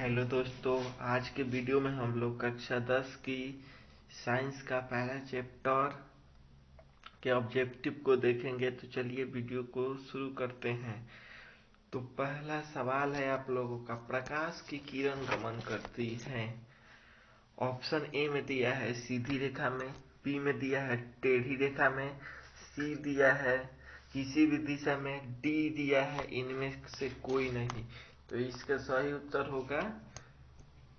Hello दोस्तों, आज के वीडियो में हम लोग कक्षा 10 की साइंस का पहला चैप्टर के ऑब्जेक्टिव को देखेंगे। तो चलिए वीडियो को शुरू करते हैं। तो पहला सवाल है आप लोगों का, प्रकाश की किरण गमन करती है। ऑप्शन ए में दिया है सीधी रेखा में, बी में दिया है टेढ़ी रेखा में, सी दिया है किसी भी दिशा में, डी दिया है इनमें से कोई नहीं। तो इसका सही उत्तर होगा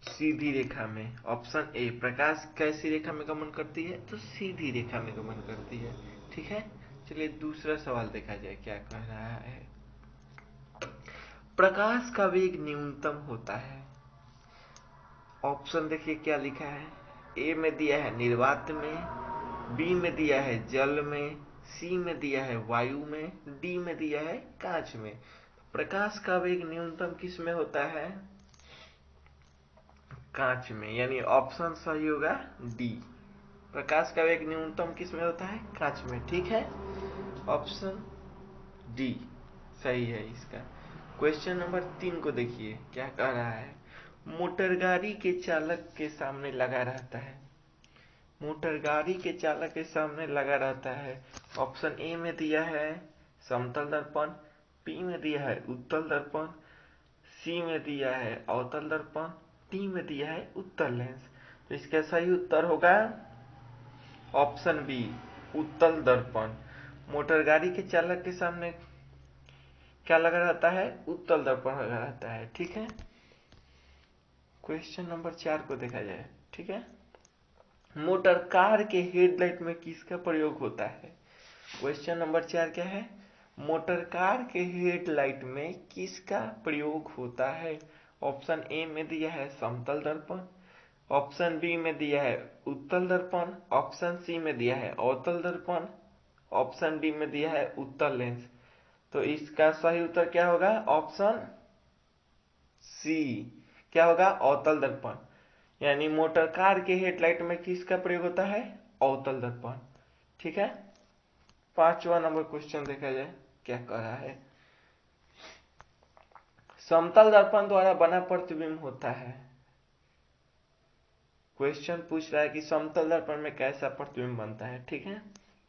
सीधी रेखा में। ऑप्शन ए, प्रकाश कैसी रेखा में गमन करती है? तो सीधी रेखा में गमन करती है। ठीक है, चलिए दूसरा सवाल देखा जाए क्या कह रहा है। प्रकाश का वेग न्यूनतम होता है। ऑप्शन देखिए क्या लिखा है। ए में दिया है निर्वात में, बी में दिया है जल में, सी में दिया है वायु में, डी में दिया है कांच में। प्रकाश का वेग न्यूनतम किस में होता है? कांच में, यानी ऑप्शन सही होगा डी। प्रकाश का वेग न्यूनतम किस में होता है? कांच में। ठीक है, ऑप्शन डी सही है इसका। क्वेश्चन नंबर 3 को देखिए क्या कह रहा है। मोटर गाड़ी के चालक के सामने लगा रहता है। मोटर गाड़ी के चालक के सामने लगा रहता है। ऑप्शन ए में दिया है समतल दर्पण, बी में दिया है उत्तल दर्पण, सी में दिया है अवतल दर्पण, डी में दिया है उत्तल लेंस। तो इसका सही उत्तर होगा ऑप्शन बी, उत्तल दर्पण। मोटर गाड़ी के चालक के सामने क्या लगा रहता है? उत्तल दर्पण लगा रहता है। ठीक है, क्वेश्चन नंबर 4 को देखा जाए। ठीक है, मोटर कार के हेडलाइट में किसका प्रयोग होता है? क्वेश्चन नंबर 4 क्या है? मोटर कार के हेडलाइट में किसका प्रयोग होता है? ऑप्शन ए में दिया है समतल दर्पण, ऑप्शन बी में दिया है उत्तल दर्पण, ऑप्शन सी में दिया है अवतल दर्पण, ऑप्शन डी में दिया है उत्तल लेंस। तो इसका सही उत्तर क्या होगा? ऑप्शन सी, क्या होगा? अवतल दर्पण। यानी मोटर कार के हेडलाइट में किसका प्रयोग होता है? अवतल दर्पण। ठीक है, 5वां नंबर क्वेश्चन देखा जाए क्या कह रहा है। समतल दर्पण द्वारा बना प्रतिबिंब होता है। क्वेश्चन पूछ रहा है कि समतल दर्पण में कैसा प्रतिबिंब बनता है। ठीक है,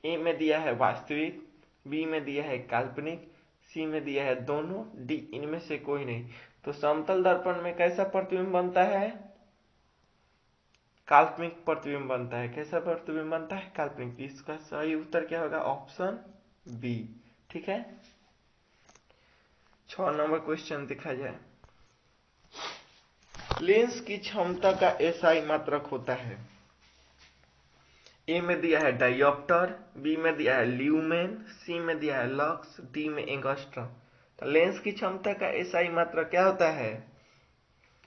ए में दिया है वास्तविक, बी में दिया है काल्पनिक, सी में दिया है दोनों, डी इनमें से कोई नहीं। तो समतल दर्पण में कैसा प्रतिबिंब बनता है? काल्पनिक प्रतिबिंब बनता है। कैसा प्रतिबिंब बनता है? काल्पनिक। इसका सही उत्तर क्या होगा? Option B. ठीक है, 6 नंबर क्वेश्चन देखा जाए। लेंस की क्षमता का एसआई मात्रक होता है। ए में दिया है डायोप्टर, बी में दिया है ल्यूमेन, सी में दिया है लक्स, डी में एंगस्ट्रॉम। तो लेंस की क्षमता का एसआई मात्रक क्या होता है?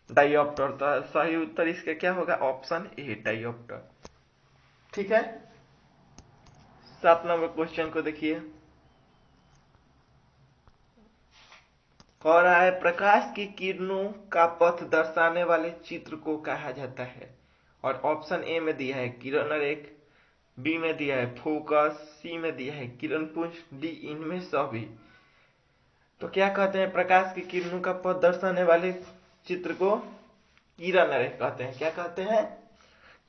डायोप्टर। तो सही उत्तर इसका क्या होगा? Option A, dioptre. ठीक है, 7 नंबर क्वेश्चन को देखिए। कह रहा है प्रकाश की किरणों का पथ दर्शाने वाले चित्र को कहा जाता है। और ऑप्शन ए में दिया है किरण रेख, बी में दिया है फोकस, सी में दिया है किरण पुंज, डी इनमें सभी। तो क्या कहते हैं? प्रकाश की किरणों का पथ दर्शाने वाले चित्र को किरण आरेख कहते हैं। क्या कहते हैं?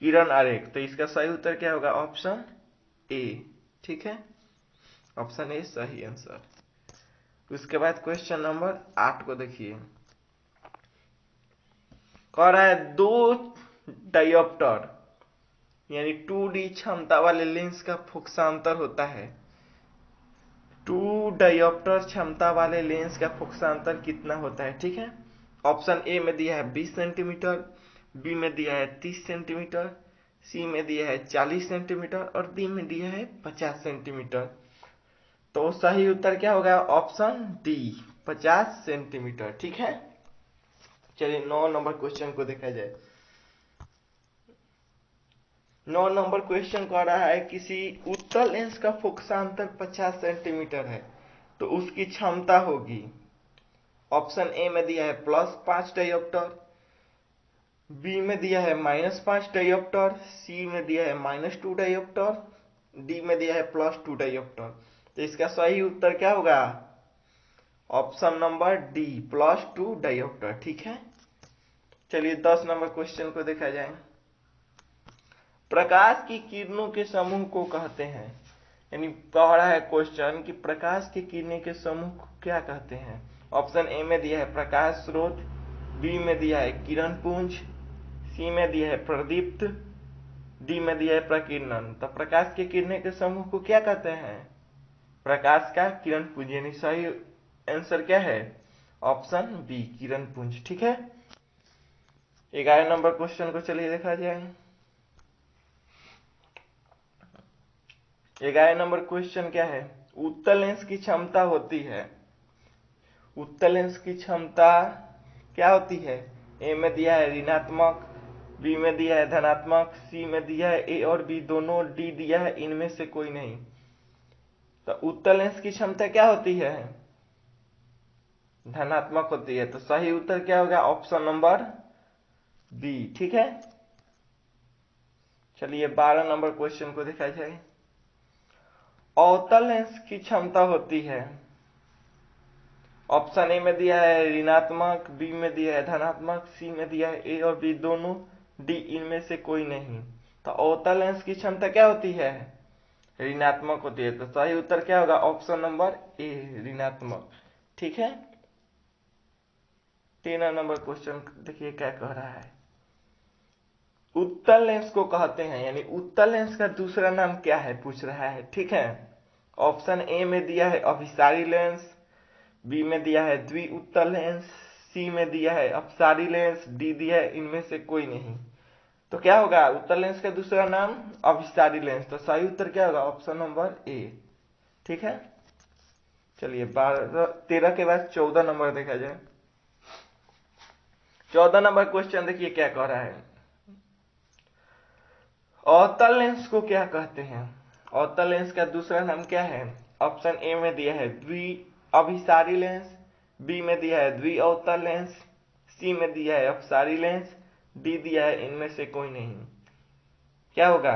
किरण आरेख। तो इसका सही उत्तर क्या होगा? Option A. ठीक है, ऑप्शन ए सही आंसर। उसके बाद क्वेश्चन नंबर 8 को देखिए। कह रहा है दो डायोप्टर यानी 2D क्षमता वाले लेंस का फोकसांतर होता है। 2 डायोप्टर क्षमता वाले लेंस का फोकसांतर कितना होता है? ठीक है, ऑप्शन ए में दिया है 20 सेंटीमीटर, बी में दिया है 30 सेंटीमीटर, सी में दिया है 40 सेंटीमीटर और डी में दिया है 50 सेंटीमीटर। तो सही उत्तर क्या होगा? Option D, 50 centimetre. ठीक है, चलिए 9 नंबर क्वेश्चन को देखा जाए। 9 नंबर क्वेश्चन कह रहा है किसी उत्तल लेंस का फोकसांतर 50 सेंटीमीटर है तो उसकी क्षमता होगी। ऑप्शन ए में दिया है +5 डायोप्टर, बी में दिया है -5 डायोप्टर, सी में दिया है -2 डायोप्टर, डी में दिया है +2 डायोप्टर। तो इसका सही उत्तर क्या होगा? Option number D, +2 dioptre. ठीक है, चलिए 10 नंबर क्वेश्चन को देखा जाए। प्रकाश की किरणों के समूह को कहते हैं, यानी कह रहा है क्वेश्चन कि प्रकाश की किरणें के समूह को क्या कहते हैं। ऑप्शन ए में दिया है प्रकाश स्रोत, बी में दिया है किरण पुंज, सी में दिया है प्रदीप्त, डी में दिया है प्रकीर्णन। तो प्रकाश की किरणें के समूह को क्या कहते हैं, प्रकाश का किरण पुंज, यानी सही आंसर क्या है, ऑप्शन बी किरण पुंज। ठीक है, 11 नंबर क्वेश्चन को चलिए देखा जाए। 11 नंबर क्वेश्चन क्या है, उत्तल लेंस की क्षमता होती है, उत्तल लेंस की क्षमता क्या होती है। ए में दिया है ऋणात्मक, बी में दिया है धनात्मक, सी में दिया है ए और बी दोनों, डी दिया है इनमें से कोई नहीं। तो उत्तल लेंस की क्षमता क्या होती है, धनात्मक होती है। तो सही उत्तर क्या होगा, ऑप्शन नंबर बी। ठीक है, चलिए 12 नंबर क्वेश्चन को देखा जाए। अवतल लेंस की क्षमता होती है, ऑप्शन ए में दिया है ऋणात्मक, बी में दिया है धनात्मक, सी में दिया है ए और बी दोनों, डी इनमें से कोई नहीं। तो अवतल लेंस की क्षमता क्या होती है, ऋणात्मक होती है। तो सही उत्तर क्या होगा, ऑप्शन नंबर ए ऋणात्मक। ठीक है, 13 नंबर क्वेश्चन देखिए क्या कह रहा है। उत्तल लेंस को कहते हैं, यानी उत्तल लेंस का दूसरा नाम क्या है पूछ रहा है। ठीक है, ऑप्शन ए में दिया है अभिसारी लेंस, बी में दिया है द्वि उत्तल लेंस, सी में दिया है अपसारी लेंस, डी दिया है इनमें से कोई नहीं। तो क्या होगा, उत्तल लेंस का दूसरा नाम अभिसारी लेंस। तो सही उत्तर क्या होगा, ऑप्शन नंबर ए। ठीक है, चलिए 13 के बाद 14 नंबर देखा जाए। 14 नंबर क्वेश्चन देखिए क्या कह रहा है, अवतल लेंस को क्या कहते हैं। अवतल लेंस का दूसरा नाम क्या है। ऑप्शन ए में दिया है द्वि अभिसारी लेंस, बी में दिया है द्वि अवतल लेंस, सी में दिया है अपसारी लेंस, डी दिया है इनमें से कोई नहीं। क्या होगा,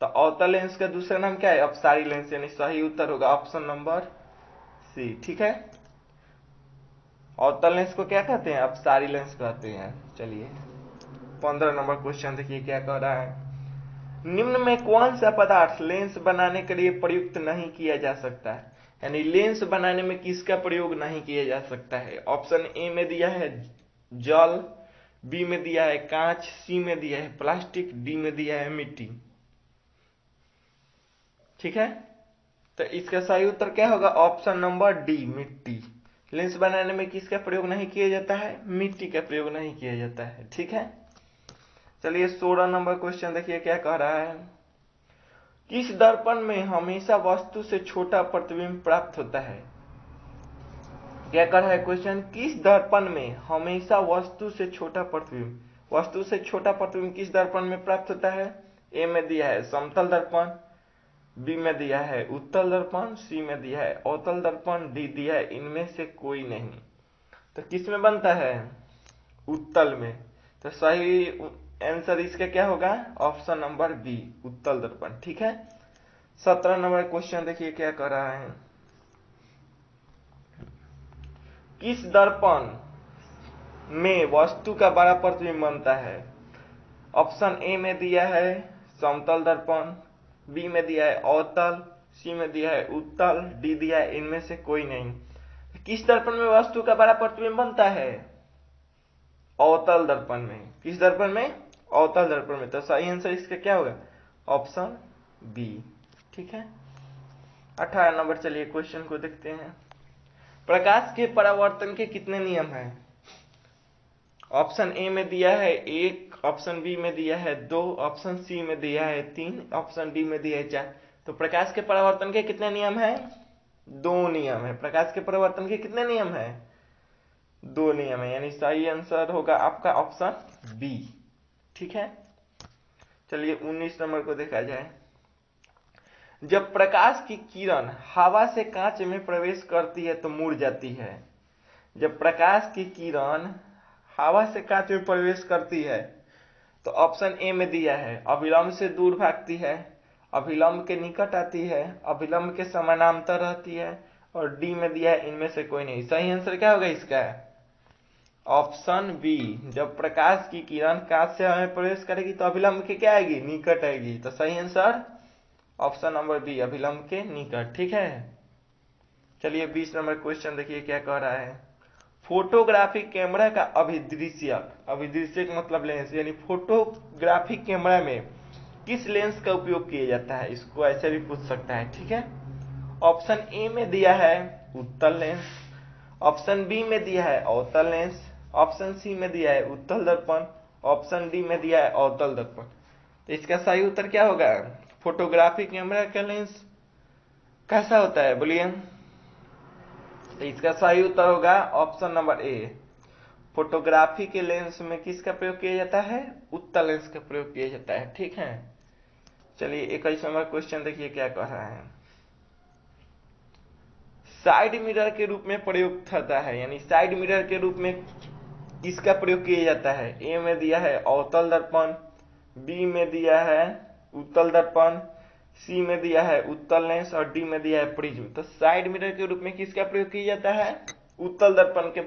तो अवतल लेंस का दूसरा नाम क्या है, अपसारी लेंस, यानी सही उत्तर होगा ऑप्शन नंबर सी। ठीक है, अवतल लेंस को क्या कहते हैं, अपसारी लेंस कहते हैं। चलिए 15 नंबर क्वेश्चन देखिए क्या कह रहा है। निम्न में कौन सा पदार्थ लेंस बनाने के लिए प्रयुक्त नहीं किया जा सकता है, यानी लेंस बनाने में किसका प्रयोग नहीं किया जा सकता है। ऑप्शन ए में दिया है जल, बी में दिया है कांच, सी में दिया है प्लास्टिक, डी में दिया है मिट्टी। ठीक है, तो इसका सही उत्तर क्या होगा, ऑप्शन नंबर डी मिट्टी। लेंस बनाने में किसका प्रयोग नहीं किया जाता है, मिट्टी का प्रयोग नहीं किया जाता है। ठीक है, चलिए 16 नंबर क्वेश्चन देखिए क्या कह रहा है। किस दर्पण में हमेशा वस्तु से छोटा प्रतिबिंब प्राप्त होता है। क्या कह रहा है क्वेश्चन, किस दर्पण में हमेशा वस्तु से छोटा प्रतिबिंब, वस्तु से छोटा प्रतिबिंब किस दर्पण में प्राप्त होता है। ए में दिया है समतल दर्पण, बी में दिया है उत्तल दर्पण, सी में दिया है अवतल दर्पण, डी दिया है इनमें से कोई नहीं। तो किस में बनता है, उत्तल में। तो सही आंसर इसका क्या होगा, ऑप्शन नंबर बी उत्तल दर्पण। ठीक है, 17 नंबर क्वेश्चन देखिए क्या कर रहा है। किस दर्पण में वस्तु का बड़ा प्रतिबिंब बनता है। ऑप्शन ए में दिया है समतल दर्पण, बी में दिया है अवतल, सी में दिया है उत्तल, डी दिया है इनमें से कोई नहीं। किस दर्पण में वस्तु का बड़ा प्रतिबिंब बनता है, अवतल दर्पण में। किस दर्पण में, अवतल दर्पण में। तो सही आंसर इसका क्या होगा, ऑप्शन बी। ठीक है, 18 नंबर चलिए क्वेश्चन को देखते हैं। प्रकाश के परावर्तन के कितने नियम हैं। ऑप्शन ए में दिया है 1, ऑप्शन बी में दिया है 2, ऑप्शन सी में दिया है 3, ऑप्शन डी में दिया है 4। तो प्रकाश के परावर्तन के कितने नियम हैं, 2 नियम है। प्रकाश के परावर्तन के कितने नियम हैं, 2 नियम है, यानी सही आंसर होगा आपका ऑप्शन बी। ठीक है, चलिए 19 नंबर को देखा जाए। जब प्रकाश की किरण हवा से कांच में प्रवेश करती है तो मुड़ जाती है। जब प्रकाश की किरण हवा से कांच में प्रवेश करती है तो ऑप्शन ए में दिया है अभिलंब से दूर भागती है, अभिलंब के निकट आती है, अभिलंब के समानांतर रहती है, और डी में दिया है इनमें से कोई नहीं। सही आंसर क्या होगा इसका, ऑप्शन बी, जब प्रकाश की किरण कांच से हमें प्रवेश करेगी तो अभिलंब के क्या आएगी, निकट आएगी। तो सही आंसर ऑप्शन नंबर बी, अभिलंब के निकट। ठीक है, चलिए 20 नंबर क्वेश्चन देखिए क्या कह रहा है। फोटोग्राफिक कैमरा का अभिदृश्यक, अभिदृश्यक मतलब लेंस, यानी फोटोग्राफिक कैमरा में किस लेंस का उपयोग किया जाता है, इसको ऐसे भी पूछ सकता है। ठीक है, ऑप्शन ए में दिया है उत्तल लेंस, ऑप्शन बी में दिया है अवतल लेंस, ऑप्शन सी में दिया है उत्तल दर्पण, ऑप्शन डी में दिया है अवतल दर्पण। तो इसका सही उत्तर क्या होगा, फोटोग्राफी कैमरा का लेंस कैसा होता है बोलिए। तो इसका सही उत्तर होगा ऑप्शन नंबर ए, फोटोग्राफी के लेंस में किसका प्रयोग किया जाता है, उत्तल लेंस का प्रयोग किया जाता है। ठीक है, चलिए 21 नंबर क्वेश्चन देखिए क्या कह रहा है। साइड मिरर के रूप में प्रयुक्त होता है, यानी साइड मिरर के रूप में किसका प्रयोग किया जाता है। ए में दिया है अवतल दर्पण, बी में दिया है उत्तल दर्पण, सी में दिया है उत्तल लेंस और डी में दिया है प्रिज्म। तो साइड मिरर के रूप में किसका प्रयोग किया जाता है, उत्तल दर्पण के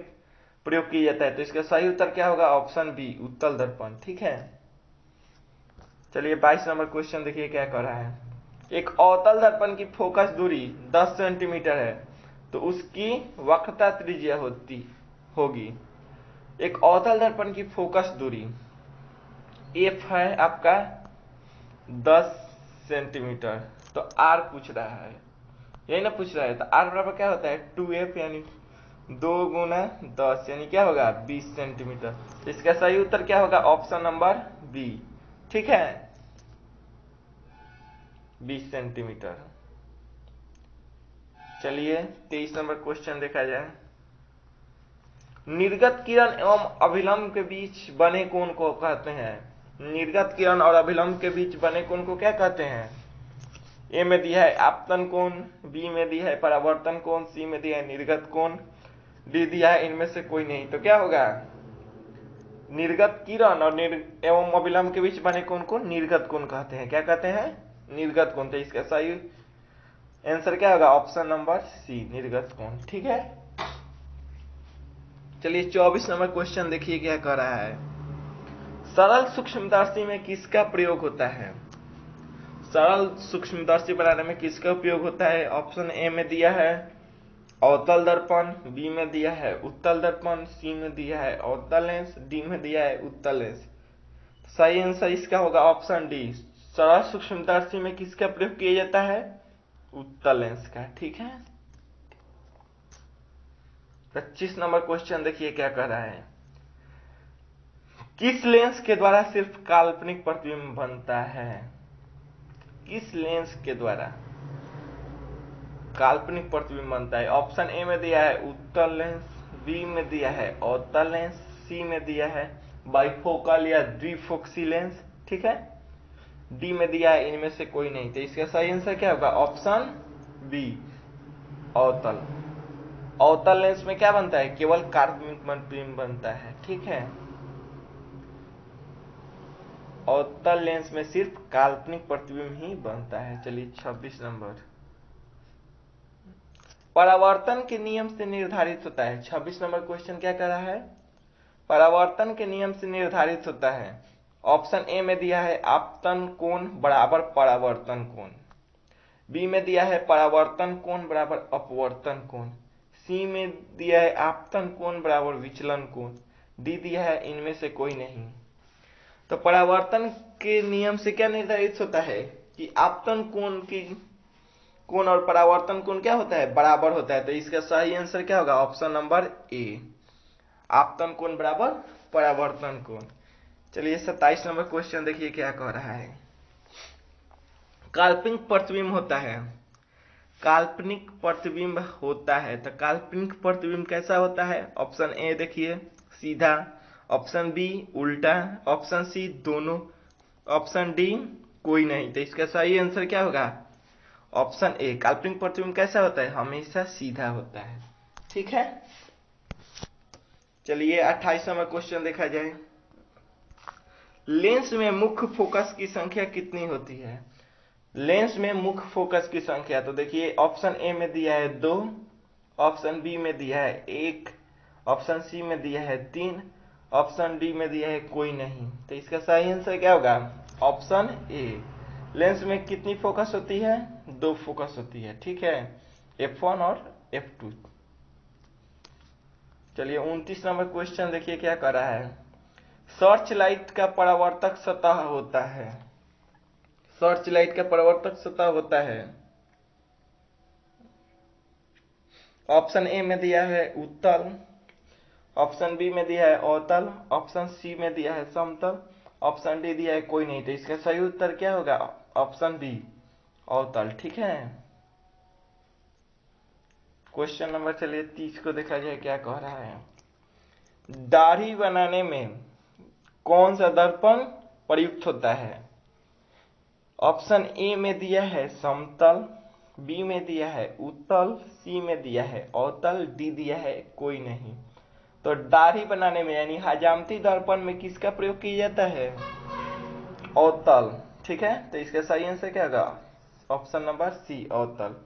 प्रयोग किया जाता है। तो इसका सही उत्तर क्या होगा, ऑप्शन बी, उत्तल दर्पण। ठीक है, चलिए 22 नंबर क्वेश्चन देखिए क्या कर रहा है। एक अवतल दर्पण की फोकस दूरी 10 सेंटीमीटर है तो उसकी वक्रता त्रिज्या होगी। एक अवतल दर्पण की फोकस दूरी एफ है आपका 10 सेंटीमीटर, तो आर पूछ रहा है, यही ना पूछ रहा है। तो आर बराबर क्या होता है 2f, यानी 2 गुना 10, यानी क्या होगा 20 सेंटीमीटर। तो इसका सही उत्तर क्या होगा, ऑप्शन नंबर बी। ठीक है, 20 सेंटीमीटर। चलिए 23 नंबर क्वेश्चन देखा जाए। निर्गत किरण एवं अभिलंब के बीच बने कोण को कहते हैं, निर्गत किरण और अभिलंब के बीच बने कोण को क्या कहते हैं। ए में दिया है आपतन कोण, बी में दिया है परावर्तन कोण, सी में दिया है निर्गत कोण, डी दिया है इनमें से कोई नहीं। तो क्या होगा, निर्गत किरण और एवं अभिलंब के बीच बने कोण को निर्गत कोण कहते हैं। क्या कहते हैं, निर्गत कोण। तो इसका सही आंसर क्या होगा, ऑप्शन नंबर सी, निर्गत कोण। ठीक है, चलिए 24 नंबर क्वेश्चन देखिए क्या कह रहा है। सरल सूक्ष्मदर्शी में किसका प्रयोग होता है, सरल सूक्ष्मदर्शी बनाने में किसका उपयोग होता है। ऑप्शन ए में दिया है अवतल दर्पण, बी में दिया है उत्तल दर्पण, सी में दिया है अवतल लेंस, डी में दिया है उत्तल लेंस। सही आंसर इसका होगा ऑप्शन डी, सरल सूक्ष्मदर्शी में किसका प्रयोग किया जाता है, उत्तल लेंस का। ठीक है, 25 नंबर क्वेश्चन देखिए क्या कह रहा है। किस लेंस के द्वारा सिर्फ काल्पनिक प्रतिबिंब बनता है, किस लेंस के द्वारा काल्पनिक प्रतिबिंब बनता है। ऑप्शन ए में दिया है उत्तल लेंस, बी में दिया है अवतल लेंस, सी में दिया है बाइफोकल या द्विफोक्सी लेंस। ठीक है, डी में दिया है इनमें से कोई नहीं। तो इसका सही आंसर क्या होगा, ऑप्शन बी, अवतल। अवतल लेंस में क्या बनता है, केवल काल्पनिक प्रतिबिंब बनता है। ठीक है, अवतल लेंस में सिर्फ काल्पनिक प्रतिबिंब ही बनता है। चलिए 26 नंबर, परावर्तन के नियम से निर्धारित होता है। 26 नंबर क्वेश्चन क्या कर रहा है, परावर्तन के नियम से निर्धारित होता है। ऑप्शन ए में दिया है आपतन कोण बराबर परावर्तन कोण, बी में दिया है परावर्तन कोण बराबर अपवर्तन कोण, सी में दिया है आपतन कोण बराबर विचलन कोण, डी दिया है इनमें से कोई नहीं। तो परावर्तन के नियम से क्या निर्धारित होता है कि आपतन कोण की कोण और परावर्तन कोण क्या होता है, बराबर होता है। तो इसका सही आंसर क्या होगा, ऑप्शन नंबर ए, आपतन कोण बराबर परावर्तन कोण। चलिए 27 नंबर क्वेश्चन देखिए क्या कह रहा है। काल्पनिक प्रतिबिंब होता है, काल्पनिक प्रतिबिंब होता है, तो काल्पनिक प्रतिबिंब कैसा होता है। ऑप्शन ए देखिए सीधा, ऑप्शन बी उल्टा, ऑप्शन सी दोनों, ऑप्शन डी कोई नहीं। तो इसका सही आंसर क्या होगा, ऑप्शन ए, काल्पनिक प्रतिबिंब कैसा होता है, हमेशा सीधा होता है। ठीक है, चलिए 28 नंबर क्वेश्चन देखा जाए। लेंस में मुख्य फोकस की संख्या कितनी होती है, लेंस में मुख्य फोकस की संख्या। तो देखिए ऑप्शन ए में दिया है 2, ऑप्शन बी में दिया है 1, ऑप्शन सी में दिया है 3, ऑप्शन डी में दिया है कोई नहीं। तो इसका सही आंसर क्या होगा? Option A. लेंस में कितनी फोकस होती है? 2 फोकस होती है, ठीक है, F1 और F2। चलिए 29 नंबर क्वेश्चन देखिए क्या कर रहा है। सर्च लाइट का परावर्तक सतह होता है। सर्च लाइट का परावर्तक सतह होता है, ऑप्शन ए में दिया है उत्तल, ऑप्शन बी में दिया है अवतल, ऑप्शन सी में दिया है समतल, ऑप्शन डी दिया है कोई नहीं। तो इसका सही उत्तर क्या होगा? ऑप्शन बी, अवतल, ठीक है। क्वेश्चन नंबर चलिए 30 को देखा जाए क्या कह रहा है। दाढ़ी बनाने में कौन सा दर्पण प्रयुक्त होता है? ऑप्शन ए में दिया है समतल, बी में दिया है उत्तल, सी में दिया है अवतल, डी दिया है कोई नहीं। तो दाढ़ी बनाने में यानी हजामती दर्पण में किसका प्रयोग किया जाता है? अवतल, ठीक है। तो इसका सही आंसर क्या होगा? ऑप्शन नंबर सी, अवतल,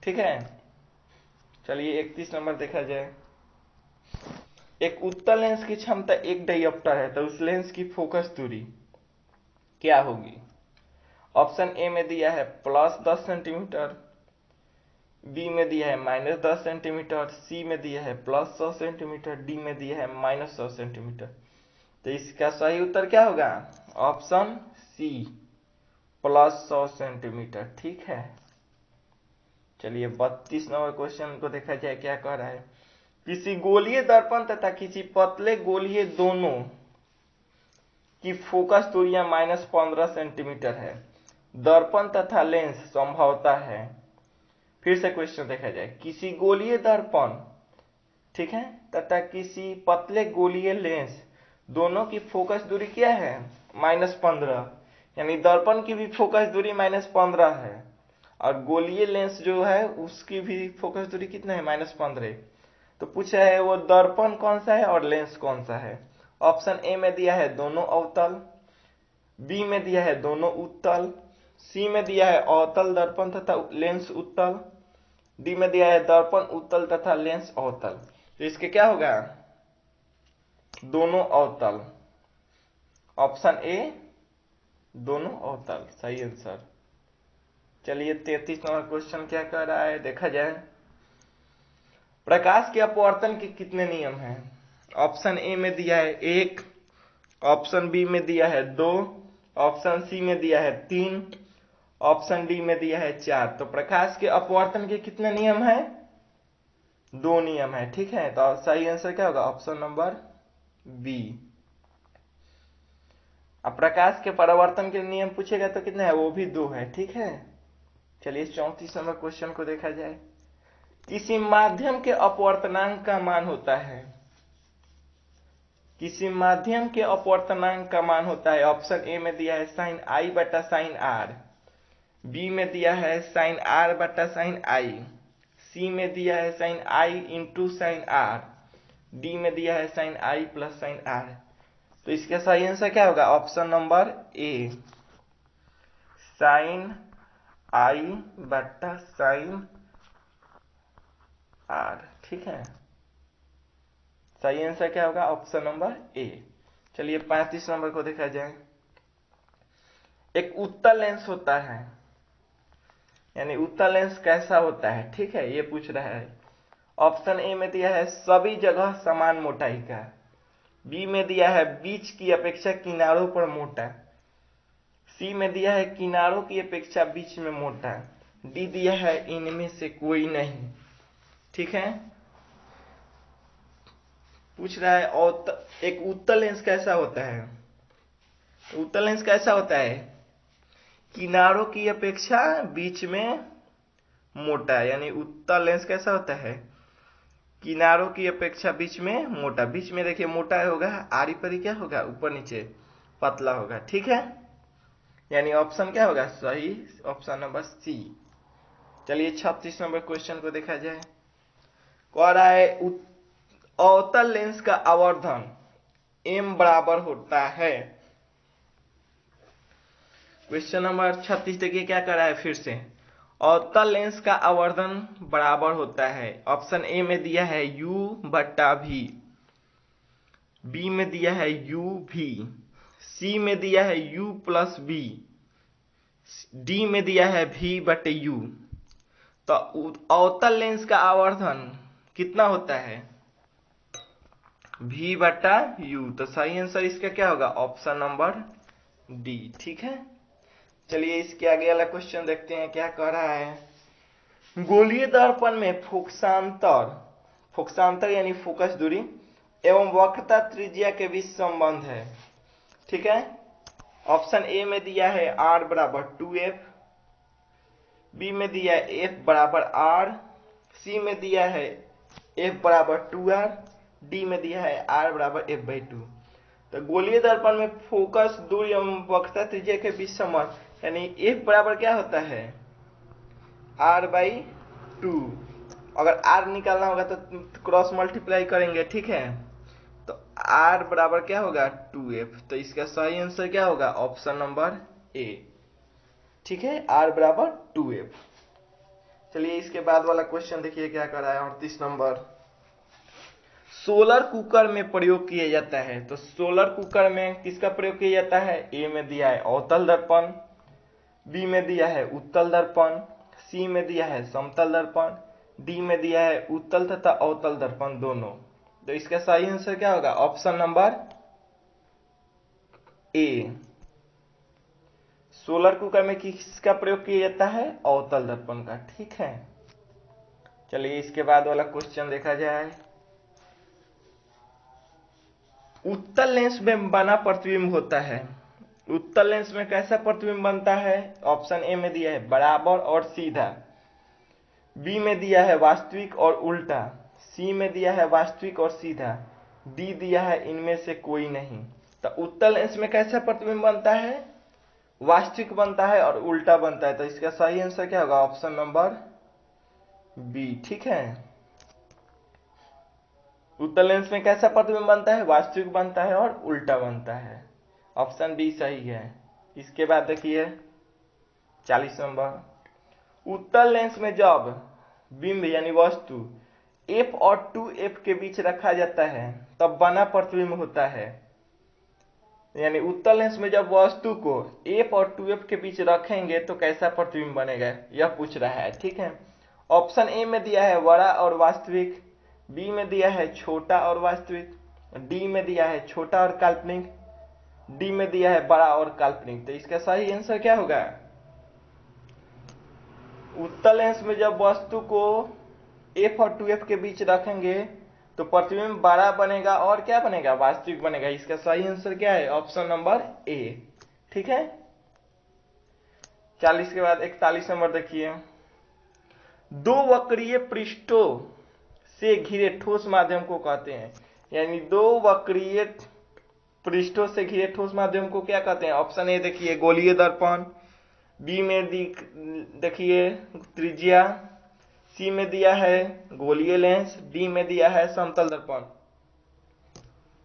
ठीक है। चलिए 31 नंबर देखा जाए। एक उत्तल लेंस की क्षमता 1 डायोप्टर है, तो उस लेंस की फोकस दूरी क्या होगी? ऑप्शन ए में दिया है +10 सेंटीमीटर, बी में दिया है -10 सेंटीमीटर, सी में दिया है +100 सेंटीमीटर, डी में दिया है -100 सेंटीमीटर। तो इसका सही उत्तर क्या होगा? ऑप्शन सी, +100 सेंटीमीटर, ठीक है। चलिए 32 नंबर क्वेश्चन को देखा जाए क्या कह रहा है। किसी गोलीय दर्पण तथा किसी पतले गोलीय दोनों की फोकस दूरियां -15 सेंटीमीटर है। दर्पण तथा लेंस संभवतः है। फिर से क्वेश्चन देखा जाए। किसी गोलीय दर्पण, ठीक है, तथा किसी पतले गोलीय लेंस दोनों की फोकस दूरी क्या है? -15, यानी दर्पण की भी फोकस दूरी -15 है और गोलीय लेंस जो है उसकी भी फोकस दूरी कितना है? -15। तो पूछा है वो दर्पण कौन सा है और लेंस कौन सा है। ऑप्शन ए में दिया है दोनों अवतल, बी में दिया है दोनों उत्तल, सी में दिया है अवतल दर्पण तथा लेंस उत्तल, डी में दिया है दर्पण उत्तल तथा लेंस अवतल। तो इसके क्या होगा? दोनों अवतल, ऑप्शन ए, दोनों अवतल, सही आंसर। चलिए 33 नंबर क्वेश्चन क्या कर रहा है देखा जाए। प्रकाश के अपवर्तन के कितने नियम हैं? ऑप्शन ए में दिया है 1, ऑप्शन बी में दिया है 2, ऑप्शन सी में दिया है 3, ऑप्शन डी में दिया है 4। तो प्रकाश के अपवर्तन के कितने नियम है? 2 नियम है, ठीक है। तो सही आंसर क्या होगा? Option number B. अब प्रकाश के परावर्तन के नियम पूछेगा तो कितने है? वो भी 2 है, ठीक है। चलिए 34 नंबर क्वेश्चन को देखा जाए। किसी माध्यम के अपवर्तनांक का मान होता है, किसी माध्यम के अपवर्तनांक का मान होता है। ऑप्शन ए में दिया है sin i बटा sin r, बी में दिया है sin r बटा sin i, सी में दिया है sin i into sin r, D में दिया है sin i plus sin r। तो इसका सही आंसर क्या होगा? Option number A, sin i बटा sin r, ठीक है। सही आंसर क्या होगा? Option number A. चलिए 35 नंबर को देखा जाए। एक उत्तल लेंस होता है, यानी उत्तल लेंस कैसा होता है, ठीक है, ये पूछ रहा है। ऑप्शन ए में दिया है सभी जगह समान मोटाई का, बी में दिया है बीच की अपेक्षा किनारों पर मोटा, सी में दिया है किनारों की अपेक्षा बीच में मोटा, डी दिया है इनमें से कोई नहीं, ठीक है। पूछ रहा है और एक उत्तल लेंस कैसा होता है? उत्तल लेंस कैसा होता है? किनारों की अपेक्षा बीच में मोटा, यानी उत्तल लेंस कैसा होता है? किनारों की अपेक्षा बीच में मोटा। बीच में देखिए मोटा होगा, आरी परी क्या होगा? ऊपर नीचे पतला होगा, ठीक है। यानी ऑप्शन क्या होगा? सही ऑप्शन नंबर सी। चलिए 36 नंबर क्वेश्चन को देखा जाए। कह रहा है अवतल लेंस का आवर्धन m बराबर होता है। क्वेश्चन नंबर 36 देखिए क्या कर रहा है फिर से। अवतल लेंस का आवर्धन बराबर होता है। ऑप्शन ए में दिया है u बटा v, बी में दिया है यू भी, सी में दिया है यू प्लस बी, डी में दिया है भी बटे यू। तो अवतल लेंस का आवर्धन कितना होता है? भी बटा यू। तो सही आंसर इसका क्या होगा? Option number D. ठीक है, चलिए इसके आगे वाला क्वेश्चन देखते हैं क्या कह रहा है। गोलीय दर्पण में फोकसांतर यानी फोकस दूरी एवं वक्रता त्रिज्या के बीच संबंध है। ठीक है, ऑप्शन ए में दिया है r बराबर 2f, बी में दिया है f बराबर r, सी में दिया है f बराबर 2r, डी में दिया है r बराबर f/2। तो गोलीय दर्पण में फोकस दूरी एवं वक्रता त्रिज्या के बीच संबंध यानी f बराबर क्या होता है? r/2। अगर r निकालना होगा तो क्रॉस मल्टीप्लाई करेंगे। ठीक है, तो r बराबर क्या होगा? 2f। तो इसका सही आंसर क्या होगा? Option number A. ठीक है, r बराबर 2f। चलिए इसके बाद वाला क्वेश्चन देखिए क्या कर रहा है। 38 नंबर, सोलर कुकर में प्रयोग किया जाता है। तो सोलर कुकर में किसका प्रयोग किया जाता है? ए में दिया है अवतल दर्पण, बी में दिया है उत्तल दर्पण, सी में दिया है समतल दर्पण, डी में दिया है उत्तल तथा अवतल दर्पण दोनों। तो इसका सही आंसर क्या होगा? Option number A. Solar cooker में किसका प्रयोग किया जाता है? अवतल दर्पण का। ठीक है, चलिए इसके बाद वाला क्वेश्चन देखा जाए। उत्तल लेंस में बना प्रतिबिंब होता है। उत्तल लेंस में कैसा प्रतिबिंब बनता है? ऑप्शन ए में दिया है बराबर और सीधा, बी में दिया है वास्तविक और उल्टा, सी में दिया है वास्तविक और सीधा, डी दिया है इनमें से कोई नहीं। तो उत्तल लेंस में कैसा प्रतिबिंब बनता है? वास्तविक बनता है और उल्टा बनता है। तो इसका सही आंसर क्या होगा? Option number B. ठीक है, उत्तल लेंस में कैसा प्रतिबिंब बनता है? वास्तविक बनता है और उल्टा बनता है। ऑप्शन बी सही है। इसके बाद देखिए 40 नंबर, उत्तल लेंस में जब बिंब यानी वस्तु f और 2f के बीच रखा जाता है तब बना प्रतिबिंब होता है। यानी उत्तल लेंस में जब वस्तु को f और 2f के बीच रखेंगे तो कैसा प्रतिबिंब बनेगा, यह पूछ रहा है। ठीक है, ऑप्शन ए में दिया है बड़ा और वास्तविक, बी में दिया है छोटा और वास्तविक, डी में दिया है छोटा और काल्पनिक, डी में दिया है बड़ा और काल्पनिक। तो इसका सही आंसर क्या होगा? उत्तल लेंस में जब वस्तु को f और 2f के बीच रखेंगे तो प्रतिबिंब बड़ा बनेगा और क्या बनेगा? वास्तविक बनेगा। इसका सही आंसर क्या है? Option number A. ठीक है, 40 के बाद 41 नंबर देखिए, दो वक्रीय पृष्ठों से घिरे ठोस माध्यम को कहते हैं। यानी दो वक्रीय पृष्ठों से घिरे ठोस माध्यम को क्या कहते हैं? ऑप्शन ए देखिए गोलीय दर्पण, बी में देखिए त्रिज्या, सी में दिया है गोलीय लेंस, डी में दिया है समतल दर्पण।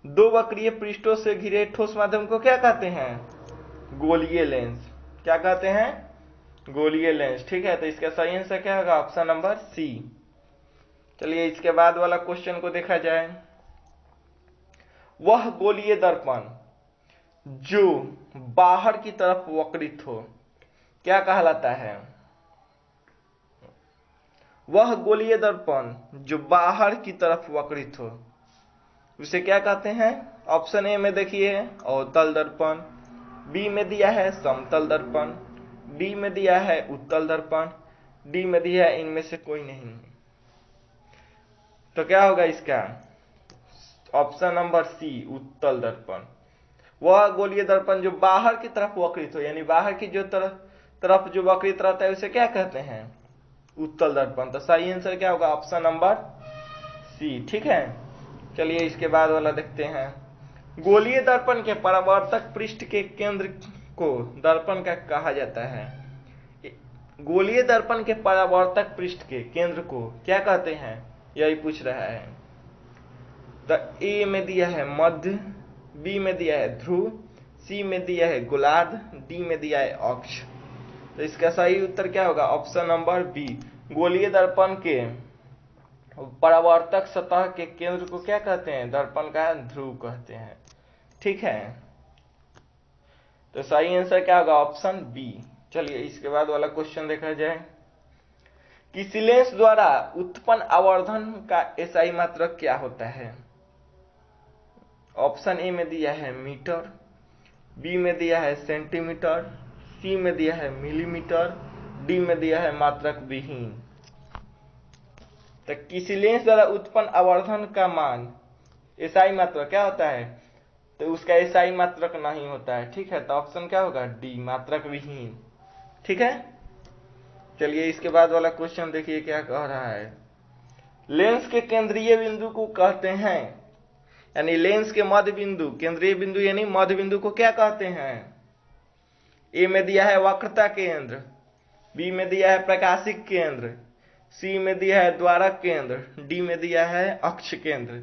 दो वक्रीय पृष्ठों से घिरे ठोस माध्यम को क्या कहते हैं? गोलीय लेंस। क्या कहते हैं? गोलीय लेंस। ठीक है, तो इसका सही आंसर क्या होगा? Option number C. चलिए इसके बाद वाला क्वेश्चन को देखा जाए। वह गोलीय दर्पण जो बाहर की तरफ वक्रित हो क्या कहलाता है? वह गोलीय दर्पण जो बाहर की तरफ वक्रित हो उसे क्या कहते हैं? ऑप्शन ए में देखिए अवतल दर्पण, बी में दिया है समतल दर्पण, डी में दिया है उत्तल दर्पण, डी में दिया है इनमें से कोई नहीं। तो क्या होगा इसका? ऑप्शन नंबर सी उत्तल दर्पण। वह गोलीय दर्पण जो बाहर की तरफ वक्रित हो, यानी बाहर की जो तरफ जो वक्रित रहता है उसे क्या कहते हैं? उत्तल दर्पण। तो सही आंसर क्या होगा? Option number C. ठीक है, चलिए इसके बाद वाला देखते हैं। गोलीय दर्पण के परावर्तक पृष्ठ के केंद्र को दर्पण का कहा जाता है। गोलीय दर्पण के परावर्तक पृष्ठ के केंद्र को क्या कहते हैं, यही पूछ रहा है। तो ए में दिया है मध्य, बी में दिया है ध्रुव, सी में दिया है गोलार्ध, डी में दिया है अक्ष। तो इसका सही उत्तर क्या होगा? Option number B. गोलीय दर्पण के परावर्तक सतह के केंद्र को क्या कहते हैं? दर्पण का ध्रुव कहते हैं। ठीक है, तो सही आंसर क्या होगा? Option B. चलिए इसके बाद वाला क्वेश्चन देखा जाए। किसी लेंस द्वारा उत्पन्न आवर्धन का एसआई मात्रक क्या होता है? ऑप्शन ए में दिया है मीटर, बी में दिया है सेंटीमीटर, सी में दिया है मिलीमीटर, डी में दिया है मात्रक विहीन। तो किसी लेंस द्वारा उत्पन्न आवर्धन का मान एसआई मात्रक क्या होता है? तो उसका एसआई मात्रक नहीं होता है। ठीक है, तो ऑप्शन क्या होगा? डी, मात्रक विहीन। ठीक है, चलिए इसके बाद वाला क्वेश्चन देखिए क्या कह रहा है। लेंस के केंद्रीय बिंदु को कहते हैं, यानी लेंस के मध्य बिंदु, केंद्रीय बिंदु यानी मध्य बिंदु को क्या कहते हैं? ए में दिया है वक्रता केंद्र, बी में दिया है प्रकाशिक केंद्र, सी में दिया है द्वारक केंद्र, डी में दिया है अक्ष केंद्र।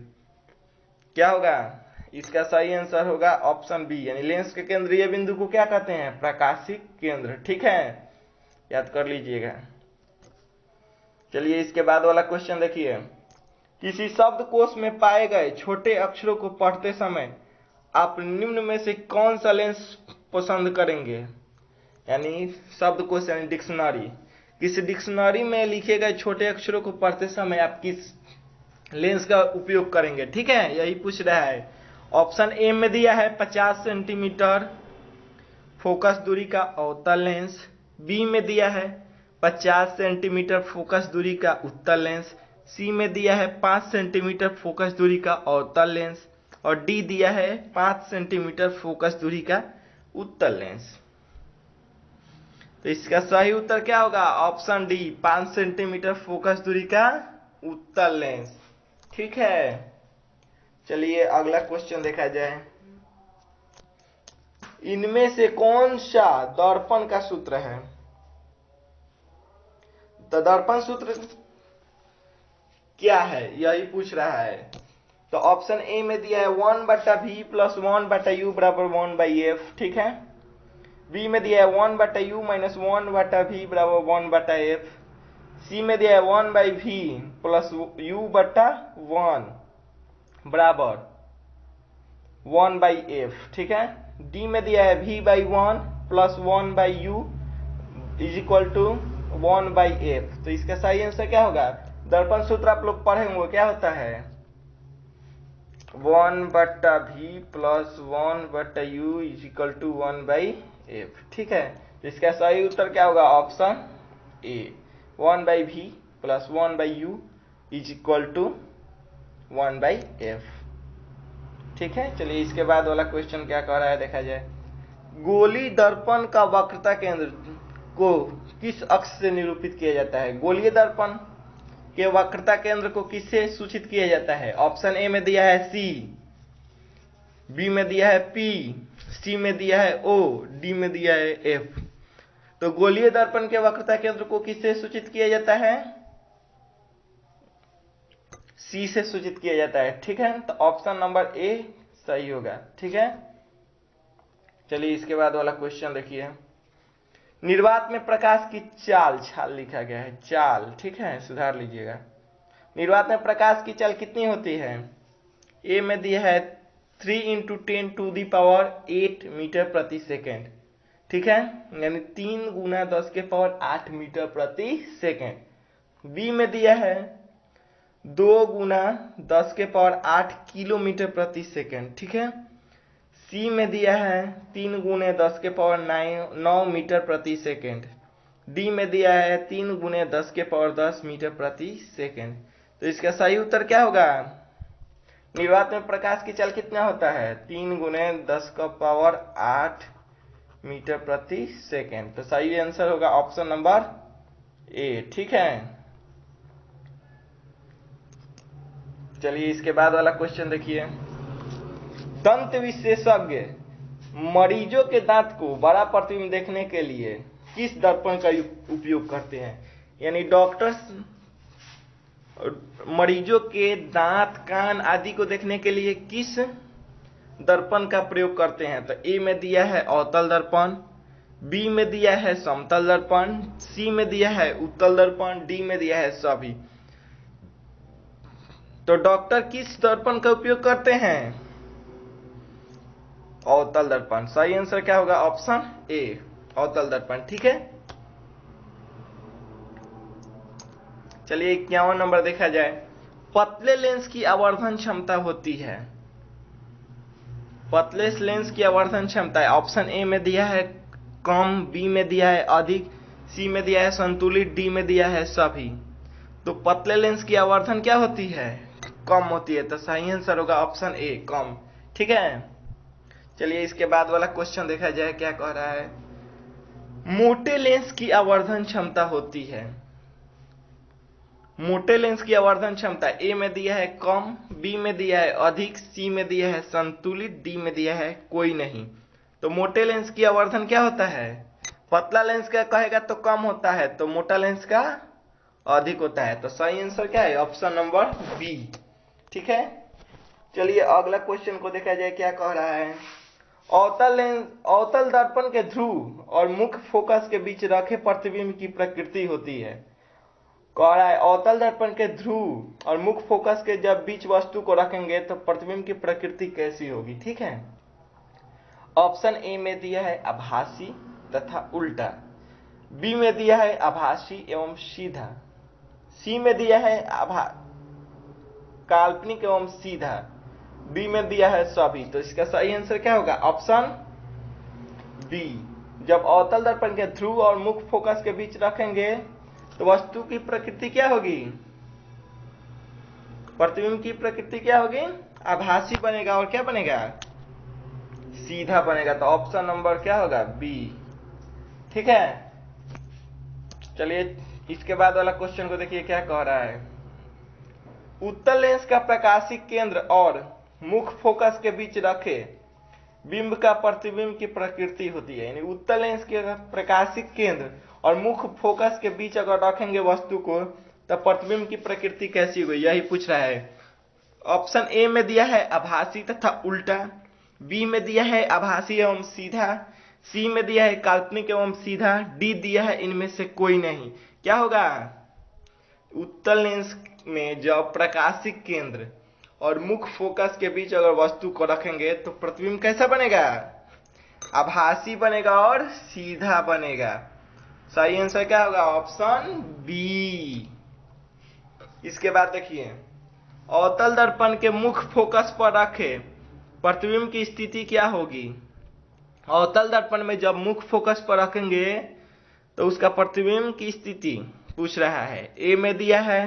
क्या होगा? इसका सही आंसर होगा ऑप्शन बी, यानी लेंस के केंद्रीय बिंदु को क्या कहते हैं? प्रकाशिक केंद्र। ठीक है, याद कर लीजिएगा। चलिए इसके बाद वाला क्वेश्चन देखिए। किसी शब्दकोश में पाए गए छोटे अक्षरों को पढ़ते समय आप निम्न में से कौन सा लेंस पसंद करेंगे? यानी शब्दकोश यानी डिक्शनरी, किसी डिक्शनरी में लिखे गए छोटे अक्षरों को पढ़ते समय आप किस लेंस का उपयोग करेंगे? ठीक है, यही पूछ रहा है। ऑप्शन ए में दिया है 50 सेंटीमीटर फोकस दूरी का अवतल लेंस, बी में दिया है 50 सेंटीमीटर फोकस दूरी का उत्तल लेंस, सी में दिया है 5 सेंटीमीटर फोकस दूरी का अवतल लेंस, और डी दिया है 5 सेंटीमीटर फोकस दूरी का उत्तल लेंस। तो इसका सही उत्तर क्या होगा? ऑप्शन डी, 5 सेंटीमीटर फोकस दूरी का उत्तल लेंस। ठीक है, चलिए अगला क्वेश्चन देखा जाए। इनमें से कौन सा दर्पण का सूत्र है? तो दर्पण सूत्र क्या है यही पूछ रहा है। तो ऑप्शन ए में दिया है 1/v + 1/u बराबर 1/f। ठीक है, बी में दिया है 1/u - 1/v बराबर 1/f, सी में दिया है 1/v + u/1 बराबर 1/f। ठीक है, डी में दिया है v/1 + 1/u = 1/f। तो इसका सही आंसर क्या होगा? दर्पण सूत्र आप लोग पढ़े होंगे, क्या होता है? 1/v + 1/u = 1/f। ठीक है, तो इसका सही उत्तर क्या होगा? Option A, 1/v + 1/u = 1/f। ठीक है, चलिए इसके बाद वाला क्वेश्चन क्या कह रहा है देखा जाए। गोलीय दर्पण का वक्रता केंद्र को किस अक्ष से निरूपित किया जाता है? गोलीय दर्पण के वक्रता केंद्र को किससे सूचित किया जाता है? ऑप्शन ए में दिया है सी, बी में दिया है पी, सी में दिया है ओ, डी में दिया है एफ। तो गोलीय दर्पण के वक्रता केंद्र को किससे सूचित किया जाता है? सी से सूचित किया जाता है। ठीक है, तो ऑप्शन नंबर ए सही होगा। ठीक है, चलिए इसके बाद वाला क्वेश्चन देखिए। निर्वात में प्रकाश की चाल, छाल लिखा गया है चाल। ठीक है, सुधार लीजिएगा। निर्वात में प्रकाश की चाल कितनी होती है? ए में दिया है 3 × 10⁸ मीटर प्रति सेकेंड। ठीक है, यानी 3 × 10⁸ मीटर प्रति सेकेंड। बी में दिया है 2 × 10⁸ किलोमीटर प्रति सेकेंड। ठीक है, सी में दिया है 3 × 10⁹ मीटर प्रति सेकेंड, डी में दिया है 3 × 10⁻10 मीटर प्रति सेकेंड। तो इसका सही उत्तर क्या होगा? निर्वात में प्रकाश की चाल कितना होता है? 3 × 10⁸ मीटर प्रति सेकेंड। तो सही आंसर होगा ऑप्शन नंबर ए। ठीक है, चलिए इसके बाद वाला क्वेश्चन देखिए। दंत विशेषज्ञ मरीजों के दांत को बड़ा प्रतिबिंब देखने के लिए किस दर्पण का उपयोग करते हैं? यानी डॉक्टर्स मरीजों के दांत, कान आदि को देखने के लिए किस दर्पण का प्रयोग करते हैं? तो ए में दिया है अवतल दर्पण, बी में दिया है समतल दर्पण, सी में दिया है उत्तल दर्पण, डी में दिया है सभी। तो डॉक्टर किस दर्पण का उपयोग करते हैं? अवतल दर्पण। सही आंसर क्या होगा? ऑप्शन ए, अवतल दर्पण। ठीक है, चलिए 51 नंबर देखा जाए। पतले लेंस की आवर्धन क्षमता होती है। पतले लेंस की आवर्धन क्षमता है, ऑप्शन ए में दिया है कम, बी में दिया है अधिक, सी में दिया है संतुलित, डी में दिया है सभी। तो पतले लेंस की आवर्धन क्या होती है? कम होती है। तो सही आंसर होगा ऑप्शन ए, कम। ठीक है, चलिए इसके बाद वाला क्वेश्चन देखा जाए क्या कह रहा है। मोटे लेंस की आवर्धन क्षमता होती है। मोटे लेंस की आवर्धन क्षमता ए में दिया है कम, बी में दिया है अधिक, सी में दिया है संतुलित, डी में दिया है कोई नहीं। तो मोटे लेंस की आवर्धन क्या होता है? पतला लेंस का कहेगा तो कम होता है, तो मोटा लेंस का अधिक होता है। तो सही आंसर क्या है? Option number B. ठीक है, चलिए अगला क्वेश्चन को देखा जाए क्या कह रहा है। अवतल दर्पण के ध्रुव और मुख्य फोकस के बीच रखे प्रतिबिंब की प्रकृति होती है। कह रहा है अवतल दर्पण के ध्रुव और मुख्य फोकस के जब बीच वस्तु को रखेंगे तो प्रतिबिंब की प्रकृति कैसी होगी? ठीक है, ऑप्शन ए में दिया है आभासी तथा उल्टा, बी में दिया है आभासी एवं सीधा, सी में दिया है काल्पनिक एवं सीधा, डी में दिया है सभी। तो इसका सही आंसर क्या होगा? Option B. जब अवतल दर्पण के ध्रुव और मुख्य फोकस के बीच रखेंगे तो वस्तु की प्रकृति क्या होगी? प्रतिबिंब की प्रकृति क्या होगी? आभासी बनेगा और क्या बनेगा? सीधा बनेगा। तो ऑप्शन नंबर क्या होगा? बी। ठीक है, चलिए इसके बाद वाला क्वेश्चन को देखिए क्या कह रहा है। उत्तल लेंस का प्रकाशिक केंद्र और मुख्य फोकस के बीच रखे बिंब का प्रतिबिंब की प्रकृति होती है। यानी उत्तल लेंस के प्रकाशिक केंद्र और मुख्य फोकस के बीच अगर रखेंगे वस्तु को तब प्रतिबिंब की प्रकृति कैसी होगी, यही पूछ रहा है। ऑप्शन ए में दिया है आभासी तथा उल्टा, बी में दिया है आभासी एवं सीधा, सी में दिया है काल्पनिक एवं सीधा, डी दिया है इनमें से कोई नहीं। क्या होगा? उत्तल लेंस में जब प्रकाशिक केंद्र और मुख्य फोकस के बीच अगर वस्तु को रखेंगे तो प्रतिबिंब कैसा बनेगा? आभासी बनेगा और सीधा बनेगा। सही आंसर क्या होगा? Option B. इसके बाद देखिए, अवतल दर्पण के मुख्य फोकस पर रखे प्रतिबिंब की स्थिति क्या होगी? अवतल दर्पण में जब मुख्य फोकस पर रखेंगे तो उसका प्रतिबिंब की स्थिति पूछ रहा है। ए में दिया है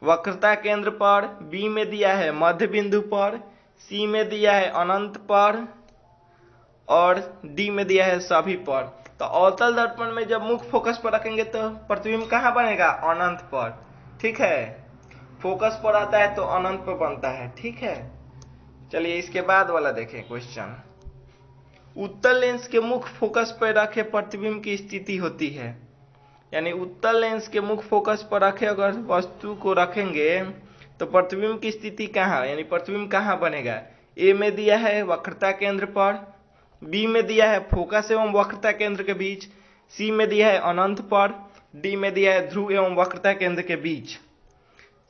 वक्रता केंद्र पर, बी में दिया है मध्य बिंदु पर, सी में दिया है अनंत पर और डी में दिया है सभी पर। तो अवतल दर्पण में जब मुख्य फोकस पर रखेंगे तो प्रतिबिंब कहाँ बनेगा? अनंत पर। ठीक है, फोकस पर आता है तो अनंत पर बनता है। ठीक है, चलिए इसके बाद वाला देखें क्वेश्चन। उत्तल लेंस के मुख्य फोकस पर रखे प्रतिबिंब की स्थिति होती है। यानी उत्तल लेंस के मुख्य फोकस पर रखे अगर वस्तु को रखेंगे तो प्रतिबिंब की स्थिति कहाँ, यानी प्रतिबिंब कहाँ बनेगा? ए में दिया है वक्रता केंद्र पर, बी में दिया है फोकस एवं वक्रता केंद्र के बीच, सी में दिया है अनंत पर, डी में दिया है ध्रुव एवं वक्रता केंद्र के बीच।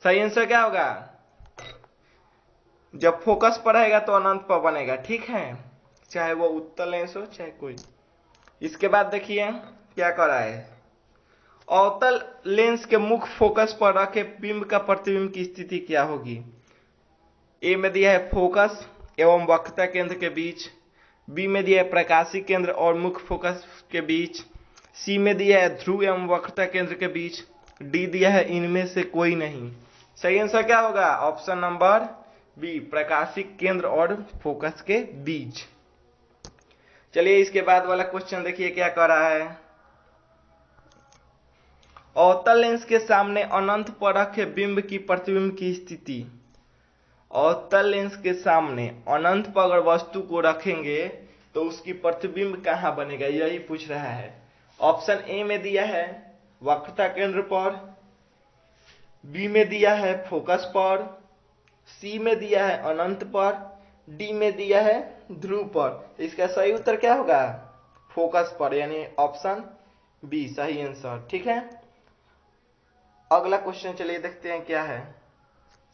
सही आंसर क्या होगा? जब फोकस पर रहेगा तो अनंत पर बनेगा। ठीक है, चाहे वो उत्तल लेंस हो चाहे कोई। इसके बाद देखिए क्या कर रहा है। अवतल लेंस के मुख्य फोकस पर रखे बिंब का प्रतिबिंब की स्थिति क्या होगी? ए में दिया है फोकस एवं वक्रता केंद्र के बीच, बी में दिया है प्रकाशिक केंद्र और मुख्य फोकस के बीच, सी में दिया है ध्रुव एवं वक्रता केंद्र के बीच, डी दिया है इनमें से कोई नहीं। सही आंसर क्या होगा? ऑप्शन नंबर बी, प्रकाशिक केंद्र और फोकस के बीच। चलिए इसके बाद वाला क्वेश्चन देखिए क्या कर रहा है। अवतल लेंस के सामने अनंत पर रखे बिंब की प्रतिबिंब की स्थिति। अवतल लेंस के सामने अनंत पर अगर वस्तु को रखेंगे तो उसकी प्रतिबिंब कहाँ बनेगा, यही पूछ रहा है। ऑप्शन ए में दिया है वक्रता केंद्र पर, बी में दिया है फोकस पर, सी में दिया है अनंत पर, डी में दिया है ध्रुव पर। इसका सही उत्तर क्या होगा? फोकस पर, यानी ऑप्शन बी सही आंसर। ठीक है, अगला क्वेश्चन चलिए देखते हैं क्या है।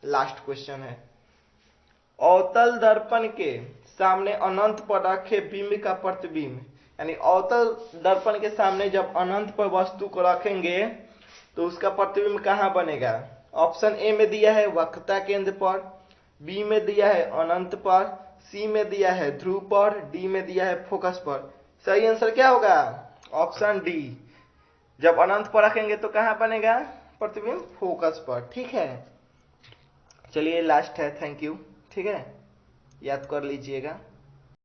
लास्ट क्वेश्चन है, अवतल दर्पण के सामने अनंत पर रखे बिंब का प्रतिबिंब, यानी अवतल दर्पण के सामने जब अनंत पर वस्तु को रखेंगे तो उसका प्रतिबिंब कहाँ बनेगा। ऑप्शन ए में दिया है वक्रता केंद्र पर, बी में दिया है अनंत पर, सी में दिया है ध्रुव पर, डी में दिया है फोकस पर। सही आंसर क्या होगा, ऑप्शन डी। जब अनंत पर रखेंगे तो कहाँ बनेगा प्रतिबिंब, फोकस पर। ठीक है, चलिए लास्ट है, थैंक यू। ठीक है, याद कर लीजिएगा।